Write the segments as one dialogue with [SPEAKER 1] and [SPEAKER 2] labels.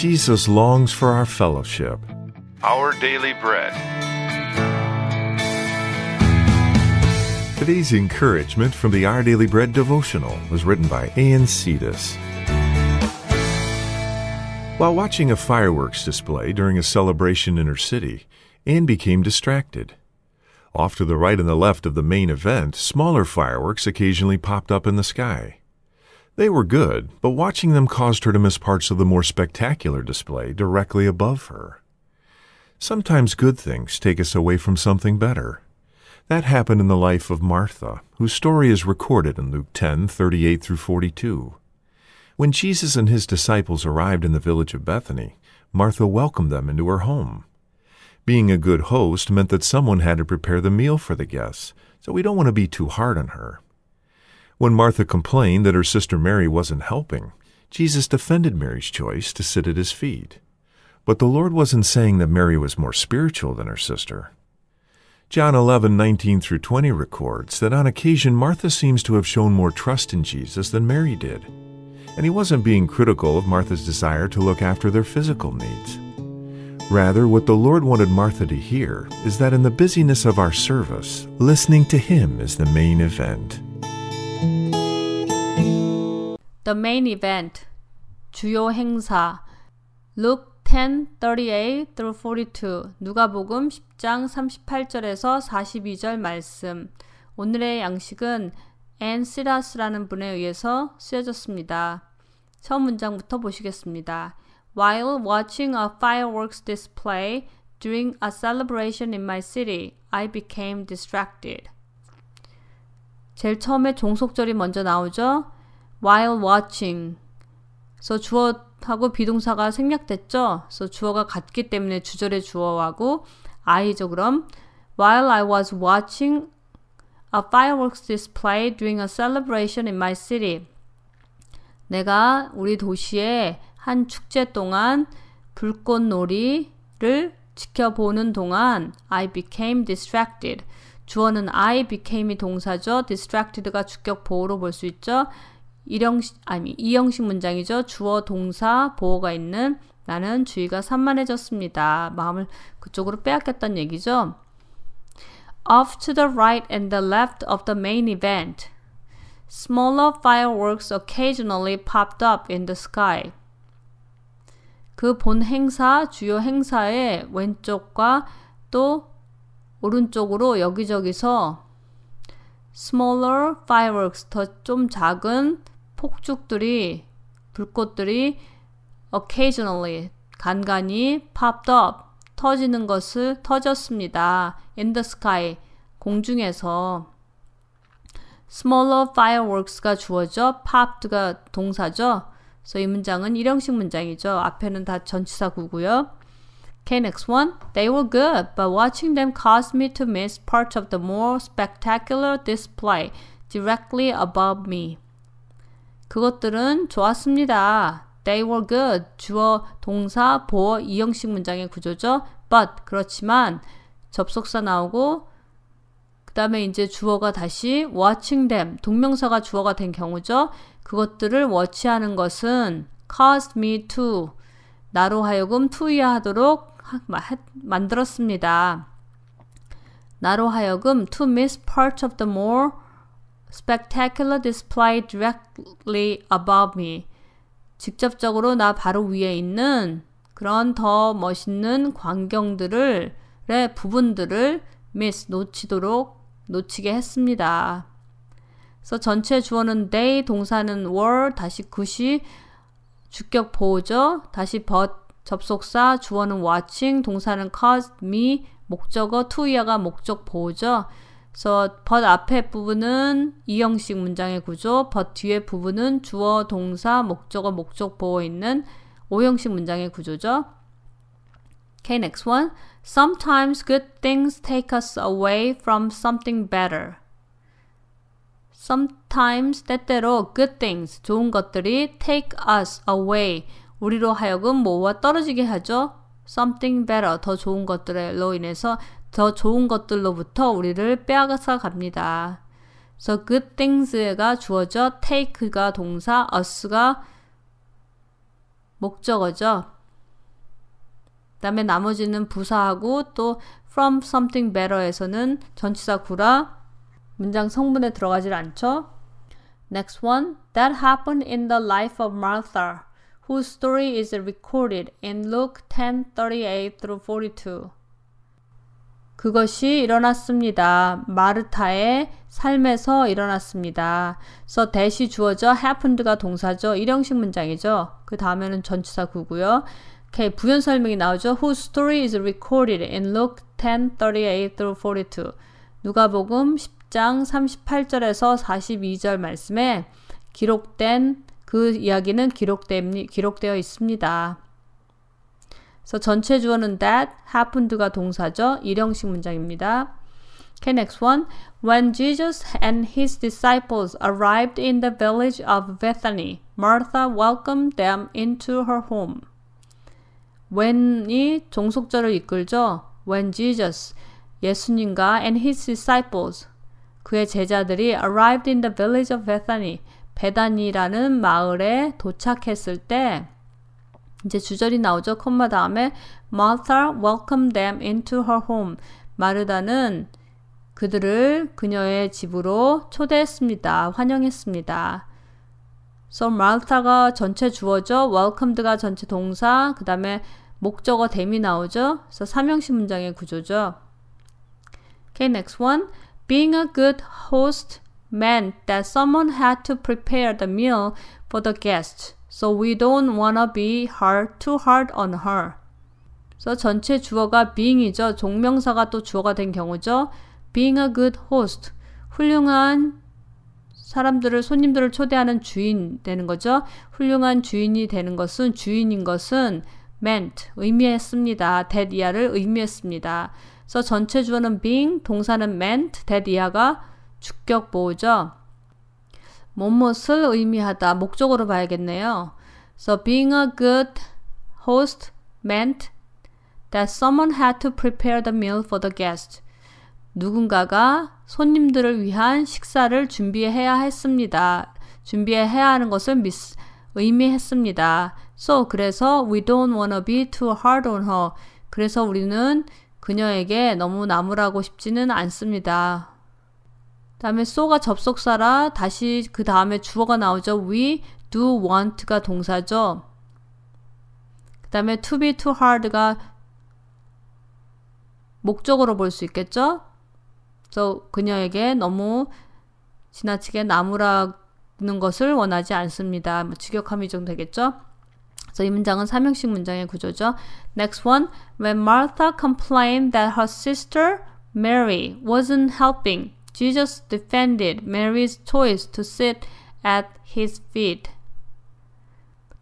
[SPEAKER 1] Jesus longs for our fellowship.
[SPEAKER 2] Our Daily Bread.
[SPEAKER 1] Today's encouragement from the Our Daily Bread devotional was written by Ann Cetus. While watching a fireworks display during a celebration in her city, Ann became distracted. Off to the right and the left of the main event, smaller fireworks occasionally popped up in the sky. They were good, but watching them caused her to miss parts of the more spectacular display directly above her. Sometimes good things take us away from something better. That happened in the life of Martha, whose story is recorded in Luke 10:38-42. When Jesus and his disciples arrived in the village of Bethany, Martha welcomed them into her home. Being a good host meant that someone had to prepare the meal for the guests, so we don't want to be too hard on her. When Martha complained that her sister Mary wasn't helping, Jesus defended Mary's choice to sit at his feet. But the Lord wasn't saying that Mary was more spiritual than her sister. John 11:19-20 records that on occasion Martha seems to have shown more trust in Jesus than Mary did. And he wasn't being critical of Martha's desire to look after their physical needs. Rather, what the Lord wanted Martha to hear is that in the busyness of our service, listening to him is the main event.
[SPEAKER 3] The main event, 주요 행사, Luke 10:38-42, 누가복음 10장 38절에서 42절 말씀. 오늘의 양식은 앤 시라스라는 분에 의해서 쓰여졌습니다. 처음 문장부터 보시겠습니다. While watching a fireworks display during a celebration in my city, I became distracted. 제일 처음에 종속절이 먼저 나오죠. While watching. 그래서 주어하고 비동사가 생략됐죠. 그래서 주어가 같기 때문에 주절의 주어하고 I죠. 그럼 While I was watching a fireworks display during a celebration in my city. 내가 우리 도시의 한 축제 동안 불꽃놀이를 지켜보는 동안 I became distracted. 주어는 I became이 동사죠. distracted가 주격 보호로 볼 수 있죠. 이형식 문장이죠. 주어, 동사, 보호가 있는 나는 주의가 산만해졌습니다. 마음을 그쪽으로 빼앗겼다는 얘기죠. Off to the right and the left of the main event, smaller fireworks occasionally popped up in the sky. 그 본 행사, 주요 행사의 왼쪽과 또 오른쪽으로 여기저기서 smaller fireworks, 더 좀 작은 폭죽들이, 불꽃들이 occasionally, 간간히 popped up, 터졌습니다. in the sky, 공중에서. smaller fireworks가 주어죠. popped가 동사죠. 그래서 이 문장은 일형식 문장이죠. 앞에는 다 전치사구고요. Okay, next one. They were good, but watching them caused me to miss parts of the more spectacular display directly above me. 그것들은 좋았습니다. They were good. 주어, 동사, 보어, 이형식 문장의 구조죠. But, 그렇지만 접속사 나오고 그 다음에 이제 주어가 다시 watching them, 동명사가 주어가 된 경우죠. 그것들을 워치하는 것은 caused me to, 나로 하여금 투이하도록 만들었습니다. 나로 하여금 to miss part of the more spectacular display directly above me. 직접적으로 나 바로 위에 있는 그런 더 멋있는 광경들의 부분들을 miss, 놓치게 했습니다. 그래서 전체 주어는 they, 동사는 were, 다시 굿이 주격 보호죠. 다시 but, 접속사, 주어는 watching, 동사는 caused me, 목적어, to야가 목적 보호죠. 그래서 but 앞에 부분은 이형식 문장의 구조, but 뒤에 부분은 주어, 동사, 목적어, 목적 보호 있는 오형식 문장의 구조죠. Okay, next one. Sometimes good things take us away from something better. Sometimes, 때때로 good things, 좋은 것들이 take us away, 우리로 하여금 뭐와 떨어지게 하죠? Something better, 더 좋은 것들로 인해서 더 좋은 것들로부터 우리를 빼앗아 갑니다. 그래서 good things가 주어죠. take가 동사, us가 목적어죠. 다음에 나머지는 부사하고 또 from something better에서는 전치사 구라 문장 성분에 들어가질 않죠. Next one. That happened in the life of Martha, whose story is recorded in Luke 10:38 through 42. 그것이 일어났습니다. 마르타의 삶에서 일어났습니다. So that이 주어져 happened가 동사죠. 일형식 문장이죠. 그 다음에는 전치사 구고요. 오케이, 부연 설명이 나오죠. Whose story is recorded in Luke 10:38 through 42. 누가복음 10장 38절에서 42절 말씀에 기록된 그 이야기는 기록되어 있습니다. 그래서 전체 주어는 that, happened가 동사죠. 일형식 문장입니다. Okay, next one. When Jesus and his disciples arrived in the village of Bethany, Martha welcomed them into her home. when이 종속절을 이끌죠. When Jesus, 예수님과 and his disciples, 그의 제자들이 arrived in the village of Bethany, 베다니라는 마을에 도착했을 때 이제 주절이 나오죠. 콤마 다음에 Martha welcomed them into her home. 마르다는 그들을 그녀의 집으로 초대했습니다. 환영했습니다. So Martha가 전체 주어죠. welcomed가 전체 동사, 그 다음에 목적어 them이 나오죠. 그래서 삼형식 문장의 구조죠. Okay, next one. Being a good host meant that someone had to prepare the meal for the guests. So we don't wanna be too hard on her. 그래서 전체 주어가 being이죠. 종명사가 또 주어가 된 경우죠. Being a good host. 훌륭한 손님들을 초대하는 주인 되는 거죠. 훌륭한 주인이 되는 것은, 주인인 것은 meant, 의미했습니다. that 이하를 의미했습니다. 그래서 전체 주어는 being, 동사는 meant, that 이하가 주격 보호죠. 무엇을 의미하다, 목적으로 봐야겠네요. So being a good host meant that someone had to prepare the meal for the guest. 누군가가 손님들을 위한 식사를 준비해야 했습니다. 준비해야 하는 것을 의미했습니다. So, 그래서 we don't wanna be too hard on her. 그래서 우리는 그녀에게 너무 나무라고 싶지는 않습니다. 다음에 so가 접속사라 다시 그 다음에 주어가 나오죠. We do want가 동사죠. 그 다음에 to be too hard가 목적으로 볼 수 있겠죠. 그래서 그녀에게 너무 지나치게 나무라는 것을 원하지 않습니다. 직역함이 좀 되겠죠. 그래서 이 문장은 삼형식 문장의 구조죠. Next one. When Martha complained that her sister Mary wasn't helping, Jesus defended Mary's choice to sit at his feet.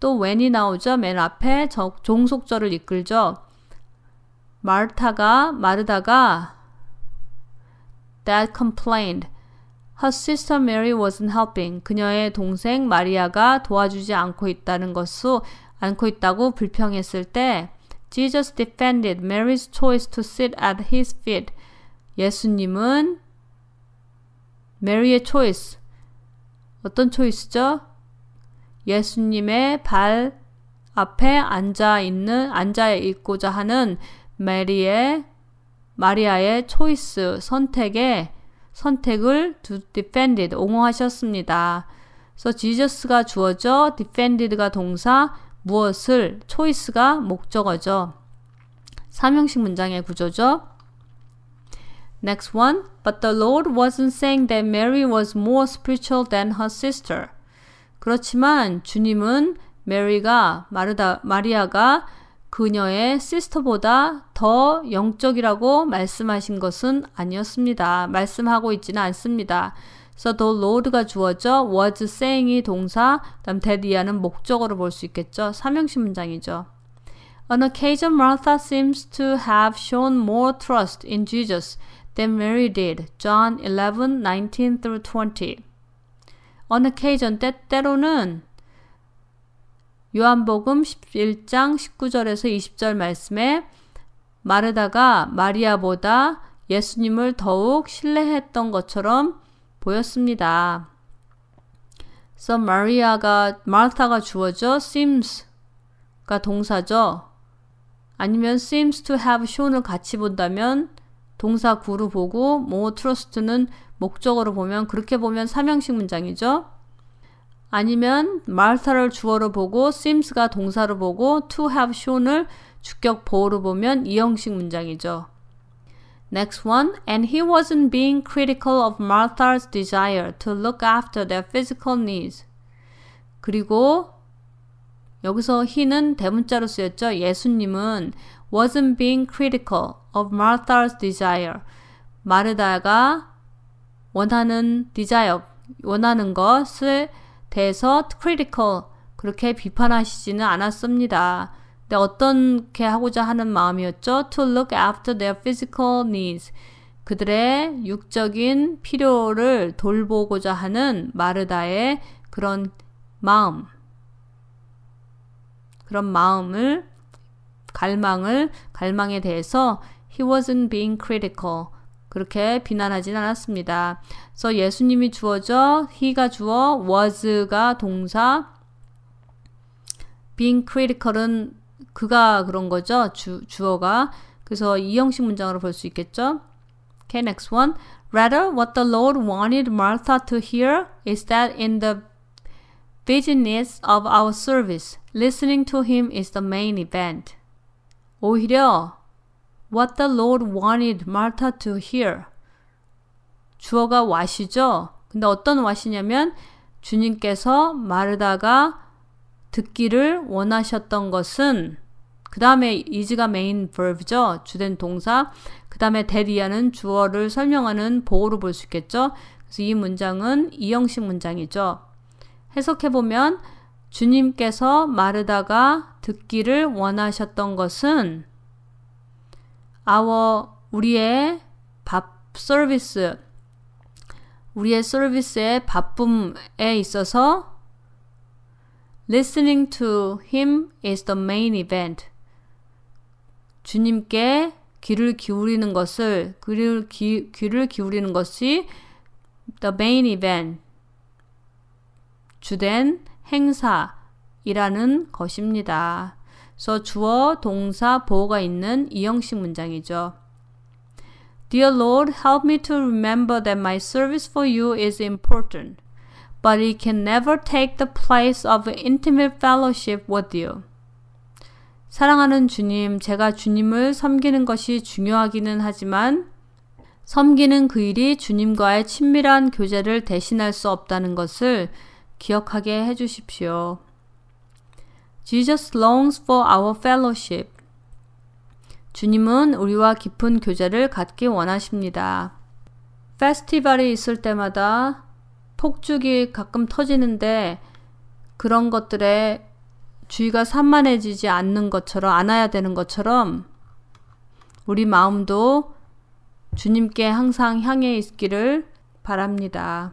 [SPEAKER 3] 또 when이 나오죠. 맨 앞에 종속절을 이끌죠. 마르다가 that complained. Her sister Mary wasn't helping. 그녀의 동생 마리아가 도와주지 않고 있다고 불평했을 때 Jesus defended Mary's choice to sit at his feet. 예수님은 메리의 choice. 어떤 choice죠? 예수님의 발 앞에 앉아 있고자 하는 마리아의 choice, 선택을 defended, 옹호하셨습니다. 그래서 Jesus가 주어죠. defended가 동사, 무엇을, choice가 목적어죠. 삼형식 문장의 구조죠. Next one. But the Lord wasn't saying that Mary was more spiritual than her sister. 그렇지만 주님은 마리아가 그녀의 sister보다 더 영적이라고 말씀하신 것은 아니었습니다. 말씀하고 있지는 않습니다. 그래서 the Lord가 주어져, was saying이 동사, 그다음 that 이하는 목적어로 볼 수 있겠죠. 삼형식 문장이죠. On occasion, Martha seems to have shown more trust in Jesus than Mary did. John 11:19-20. On occasion, 때때로는 요한복음 11장 19절에서 20절 말씀에 마르다가 마리아보다 예수님을 더욱 신뢰했던 것처럼 보였습니다. 그래서 마르타가 주어져, seems가 동사죠. 아니면 seems to have shown을 같이 본다면 동사 구로 보고 more trust는 목적어로 보면 그렇게 보면 삼형식 문장이죠. 아니면 Martha를 주어로 보고 seems가 동사로 보고 to have shown을 주격 보어로 보면 이형식 문장이죠. Next one, and he wasn't being critical of Martha's desire to look after their physical needs. 그리고 여기서 he는 대문자로 쓰였죠. 예수님은 wasn't being critical of Martha's desire. 마르다가 원하는 desire, 원하는 것에 대해서 critical, 그렇게 비판하시지는 않았습니다. 근데 어떻게 하고자 하는 마음이었죠? To look after their physical needs. 그들의 육적인 필요를 돌보고자 하는 마르다의 그런 마음. 그런 마음을, 갈망에 대해서 he wasn't being critical. 그렇게 비난하진 않았습니다. 그래서 예수님이 주어져, he가 주어, was가 동사, being critical은 그가 그런 거죠. 주어가. 그래서 이형식 문장으로 볼 수 있겠죠. Okay, next one. Rather, what the Lord wanted Martha to hear is that in the busyness of our service, listening to him is the main event. 오히려 what the Lord wanted Martha to hear. 주어가 what이죠. 근데 어떤 what이냐면 주님께서 마르다가 듣기를 원하셨던 것은 그 다음에 is가 main verb죠. 주된 동사. 그 다음에 that이라는 주어를 설명하는 보어로 볼 수 있겠죠. 그래서 이 문장은 이형식 문장이죠. 해석해보면 주님께서 마르다가 듣기를 원하셨던 것은 우리의 서비스의 바쁨에 있어서 listening to him is the main event. 주님께 귀를 기울이는 것이 the main event, 주된 행사이라는 것입니다. 그래서 주어, 동사, 보어가 있는 이형식 문장이죠. Dear Lord, help me to remember that my service for you is important, but it can never take the place of intimate fellowship with you. 사랑하는 주님, 제가 주님을 섬기는 것이 중요하기는 하지만 섬기는 그 일이 주님과의 친밀한 교제를 대신할 수 없다는 것을 기억하게 해주십시오. Jesus longs for our fellowship. 주님은 우리와 깊은 교제를 갖기 원하십니다. 페스티벌이 있을 때마다 폭죽이 가끔 터지는데 그런 것들에 주의가 산만해지지 않아야 되는 것처럼 우리 마음도 주님께 항상 향해 있기를 바랍니다.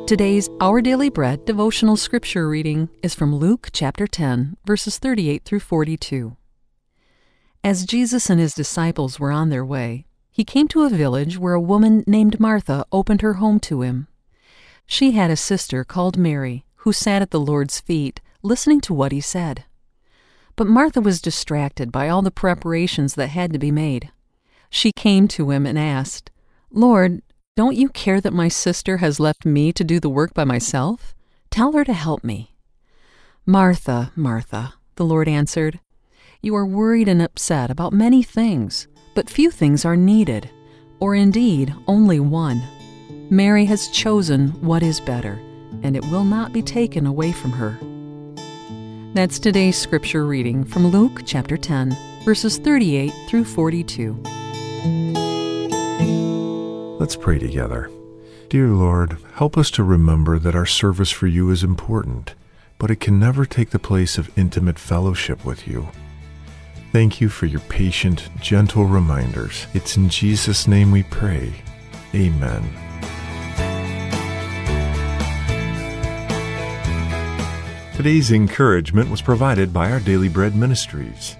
[SPEAKER 4] Today's Our Daily Bread devotional scripture reading is from Luke chapter 10, verses 38 through 42. As Jesus and his disciples were on their way, he came to a village where a woman named Martha opened her home to him. She had a sister called Mary, who sat at the Lord's feet, listening to what he said. But Martha was distracted by all the preparations that had to be made. She came to him and asked, "Lord, don't you care that my sister has left me to do the work by myself? Tell her to help me." "Martha, Martha," the Lord answered, "you are worried and upset about many things, but few things are needed, or indeed only one. Mary has chosen what is better, and it will not be taken away from her." That's today's scripture reading from Luke chapter 10, verses 38 through 42.
[SPEAKER 1] Let's pray together. Dear Lord, help us to remember that our service for you is important, but it can never take the place of intimate fellowship with you. Thank you for your patient, gentle reminders. It's in Jesus' name we pray. Amen. Today's encouragement was provided by Our Daily Bread Ministries.